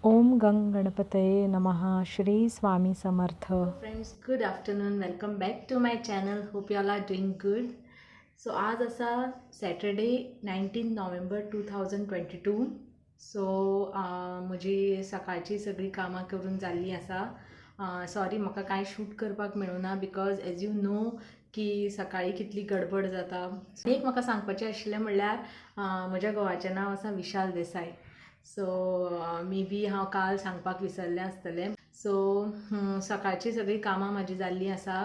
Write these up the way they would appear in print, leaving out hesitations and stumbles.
ओम गंग गणपतये नमः. Shri Swami Samarth. Friends, good afternoon. Welcome back to my channel. Hope you all are doing good. So आज असा सॅटर्डे 19 नोव्हेंबर 2022. सो म्हजी सकाळची सगळी कामां करून जाल्ली आसा. सॉरी, म्हाका कांय शूट करपाक मेळूना बिकॉज एज यू नो की सकाळी कितली गडबड जाता. एक म्हाका सांगपाचें आशिल्लें म्हणल्यार म्हज्या घोवाचें नांव आसा विशाल देसाय. सो मे बी हांव काल सांगपाक विसरलें आसतलें. सो सकाळची सगळी कामां म्हाजी जाल्लीं आसा.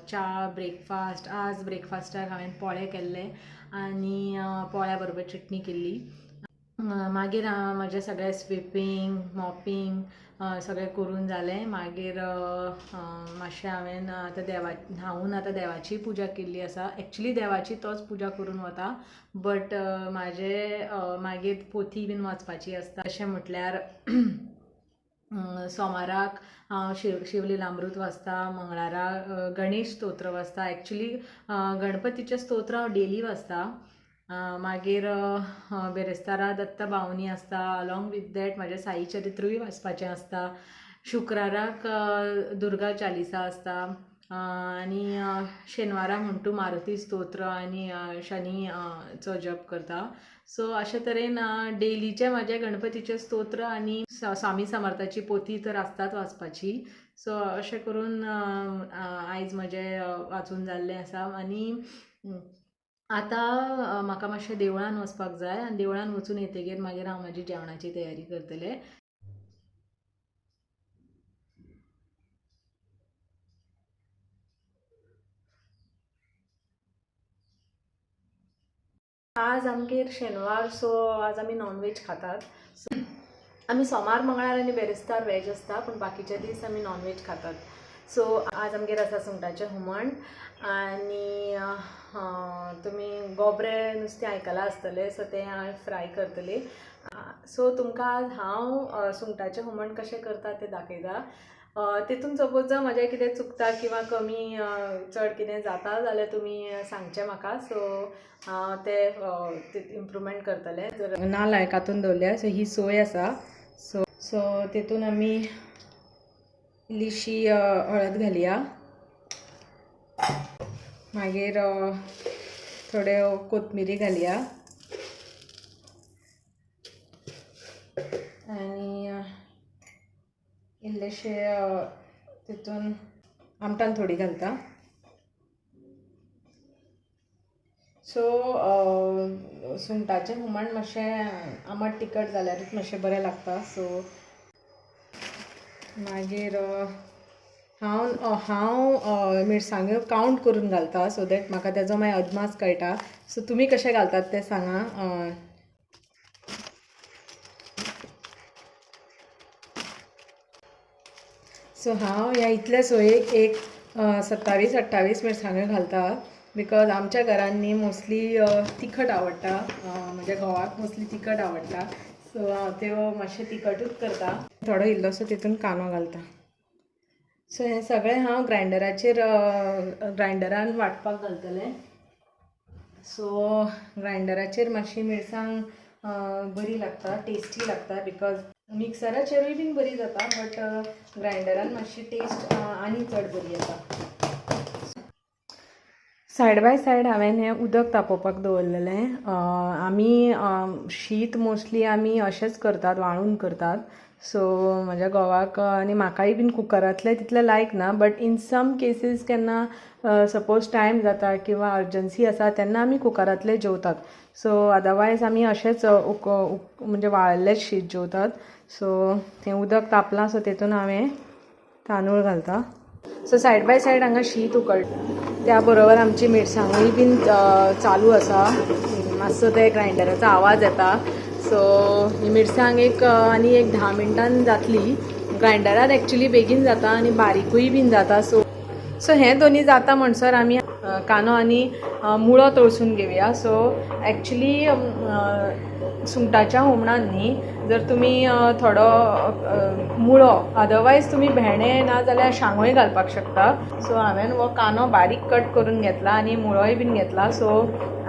च्या ब्रेकफास्ट, आज ब्रेकफास्टाक हांवें पोळे केल्ले आनी पोळ्या बरोबर चटणी केल्ली. मागीर म्हजें सगळें स्विपींग मॉपींग सगळें करून जालें. मागीर मातशें हांवें आतां देवाची पुजा केल्ली आसा. एक्चुली देवाची तोच पुजा करून वता, बट मागीर पोथी बीन वाचपाची आसता. तशें म्हटल्यार सोमाराक हांव शिवलीलामृत वाचता, मंगळारा गणेश स्तोत्र वाचता. एक्चुली गणपतीचें स्तोत्र हांव डेली वाचता. मागीर बेरेस्तारा दत्त भावनी आसता. अलॉंग वीथ दॅट म्हाजें साई चरित्रूय वाचपाचें आसता. शुक्राराक दुर्गा चालिसा आसता. आनी शेनवारा म्हण तूं मारुती स्तोत्र आनी शनीचो जप करता. सो अशे तरेन डेलीचे म्हाजे गणपतीचे स्तोत्र आनी स्वामी समर्थाची पोथी तर आसतात वाचपाची. सो अशें करून आयज म्हजें वाचून जाल्लें आसा. आनी आतां म्हाका मातशें देवळान वचपाक जाय आनी देवळान वचून येतगीर मागीर हांव म्हाजी जेवणाची तयारी करतलें. आज आमगेर शेनवार, सो आज आमी नॉनवेज खातात. आमी सोमार मंगळार आनी बेरेस्तार वेज आसता, पूण बाकीचे दीस आमी नॉनवेज खातात. सो आज आमगेर आसा सुंगटाचें हुमण आनी तुमी गोबरें नुस्तें आयकलां आसतलें, सो तें हांव फ्राय करतलें. सो तुमकां आज हांव सुंगटाचें हुमण कशें करता तें दाखयता. तितून सपोज जर म्हजें कितें चुकता किंवा कमी चड कितें जाता जाल्यार तुमी सांगचें म्हाका. सो हांव तें इम्प्रूवमेंट करतलें. जर नाल्ल हांवें कांतून दवरल्या. सो ही सोय आसा. सो तितून आमी इल्लीशी हळद घालया. मागीर थोड्यो कोथमिरी घालया आनी इल्लेशे तितून आमटान थोडी घालता. सो सुंगटाचें हुमण मातशें आमट तिखट जाल्यारूच मातशें बरें लागता. सो मागीर हांव मिरसांग्यो कावंट करून घालता, सो दॅट म्हाका तेजो मागीर अदमास कळटा. सो तुमी कशें घालतात तें सांगा. सो हांव ह्या इतले सोयेक एक 27-28 मिरसांग्यो घालता. बिकॉज आमच्या घरांनी मोस्टली तिखट आवडटा. म्हज्या घोवाक मोस्टली तिखट आवडटा. सो हांव त्यो मातशें तिखटूच करता. थोडो इल्लोसो तितून कांदो घालता. सो हें सगळें हांव ग्रायंडरान वांटपाक घालतलें. सो ग्रायंडराचेर मातशी मिरसांग बरी लागता, टेस्टी लागता. बिकॉज मिक्सराचेरूय बीन बरी जाता, बट ग्रायंडरान मातशी टेस्ट आनी चड बरी येता. सायड बाय सायड हांवें हें उदक तापोवपाक दवरलेलें. आमी शीत मोस्टली आमी अशेंच करतात, वाळून करतात. सो म्हज्या घोवाक आनी म्हाकाय बीन कुकरांतलें तितलें लायक ना, बट इन सम केसीस केन्ना सपोज टायम जाता किंवा अर्जंसी आसा तेन्ना आमी कुकरांतलें जेवतात. सो अदरवायज आमी अशेंच म्हणजे वाळिल्लेंच शीत जेवतात. सो तें उदक तापलां, सो तितून हांवें तांदूळ घालता. सो सायड बाय सायड हांगा शीत उकळटा, त्या बरोबर आमची मिरसांगूय बीन चालू आसा. मातसो ते ग्रायंडराचो आवाज येता. सो ही मिरसांग आनी एक 10 मिनटान जातली. ग्रायंडरान एक्चुली बेगीन जाता आनी बारीकूय बीन जाता. सो हें दोनी जाता म्हणसर आमी कांदो आनी मुळो तळसून घेवया. सो एक्चुली सुंगटाच्या हुमणान न्ही जर तुमी थोडो मुळो अदरवायज तुमी भेंडे ना जाल्यार शांगोय घालपाक शकता. सो हांवें हो कांदो बारीक कट करून घेतला आनी मुळोय बीन घेतला. सो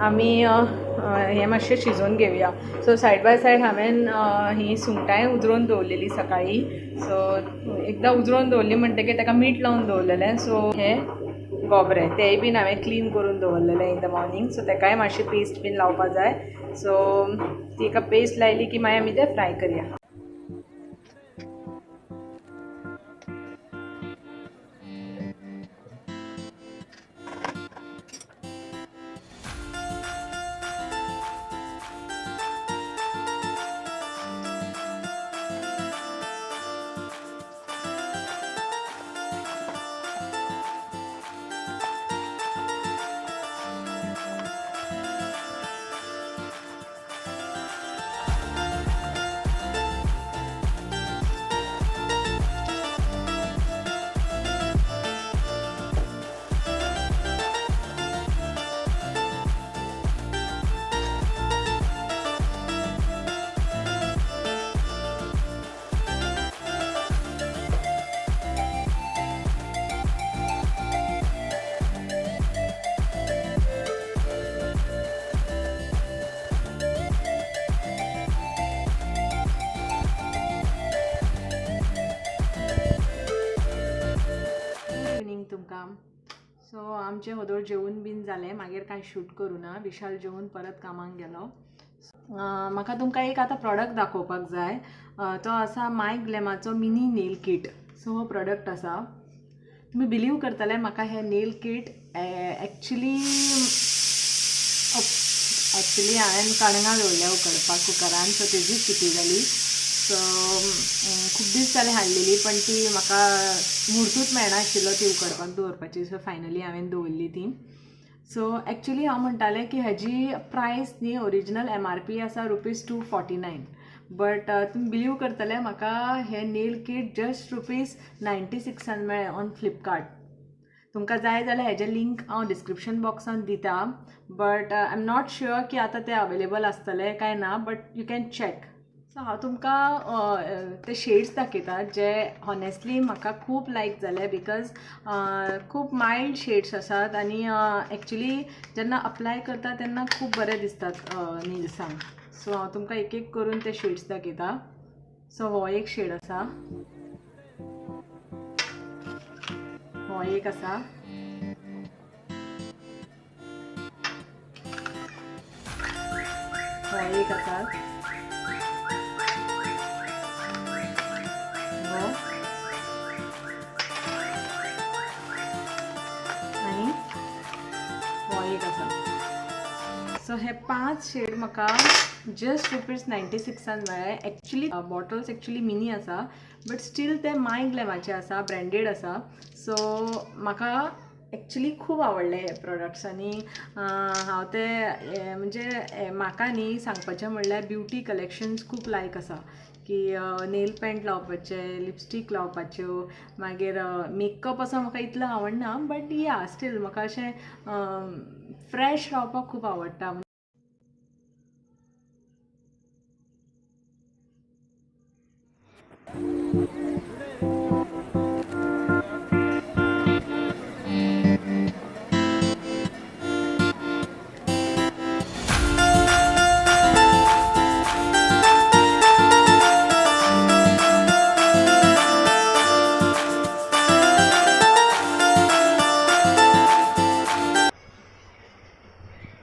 आमी हें मातशें शिजोवन घेवया. सो सायड बाय सायड हांवें ही सुंगटांय उजरोवन दवरलेली सकाळी. सो एकदां उजरोवन दवरली म्हणटकीर ताका मीठ लावन दवरलेलें. सो हें गोबरें तेंय बीन हांवें क्लीन करून दवरलेलें इन द मॉर्निंग. सो ताकाय मातशी पेस्ट बीन लावपाक जाय. सो ती एका पेस्ट लायली की मागीर आमी तें फ्राय करया. तुमकां सो आमचें होदोळ जेवून बीन जालें. मागीर कांय शूट करूं ना. विशाल जेवून परत कामाक गेलो. म्हाका तुमकां एक आतां प्रॉडक्ट दाखोवपाक जाय. तो आसा माय ग्लॅमाचो मिनी नेल किट. सो हो प्रॉडक्ट आसा. तुमी बिलीव करतले म्हाका हें नेल किट एक्चुली हांवें कणगां दवरल्या उकडपाक कुकरान. सो तेजीच किटी जाली. सो खूब दीस जाले हाडलेली पण ती म्हाका मुहूर्तूच मेळनाशिल्लो ती उकडपाक दवरपाची. सो फायनली हांवें दवरली ती. सो एक्चुली हांव म्हणटालें की हेजी प्रायस न्ही ओरिजिनल MRP आसा ₹249. बट तुमी बिलीव करतले म्हाका हें नेल किट जस्ट ₹96 मेळ्ळें ऑन फ्लिपकार्ट. तुमकां जाय जाल्यार हेजें लिंक हांव डिस्क्रिप्शन बॉक्सान दिता. But I am not sure की आतां तें अवेलेबल आसतलें काय ना. But you can check. So हांव तुमकां ते शेड्स दाखयता जे हॉनेस्टली म्हाका खूब लायक जाले. बिकॉज खूब मायल्ड शेड्स आसात आनी एक्चुली जेन्ना अप्लाय करता तेन्ना खूब बरें दिसतात नेल्सांक. सो हांव तुमकां एक एक करून ते शेड्स दाखयता. सो हो एक शेड आसा. हो एक आसा. हो एक आसा. आणि हो एक आसा. सो हे 5 शेड म्हाका जस्ट ₹96 मेळ्ळे. एक्चुली बॉटल्स एक्चुली मिनी आसा बट स्टील ते माय ग्लॅमाचे आसा. ब्रँडेड आसा. सो म्हाका एक्चुली खूब आवडले हे प्रोडक्ट्स. आनी हांव ते म्हणजे म्हाका न्ही सांगपाचें म्हणल्यार ब्युटी कलेक्शन्स खूब लायक आसा. की नेल पेंट लावपाचे, लिपस्टीक लावपाच्यो, मागीर मेकअप असो म्हाका इतलो आवडना. बट या स्टील म्हाका अशें फ्रेश रावपाक खूब आवडटा.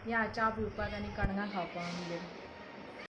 या च्या पिवपाक आनी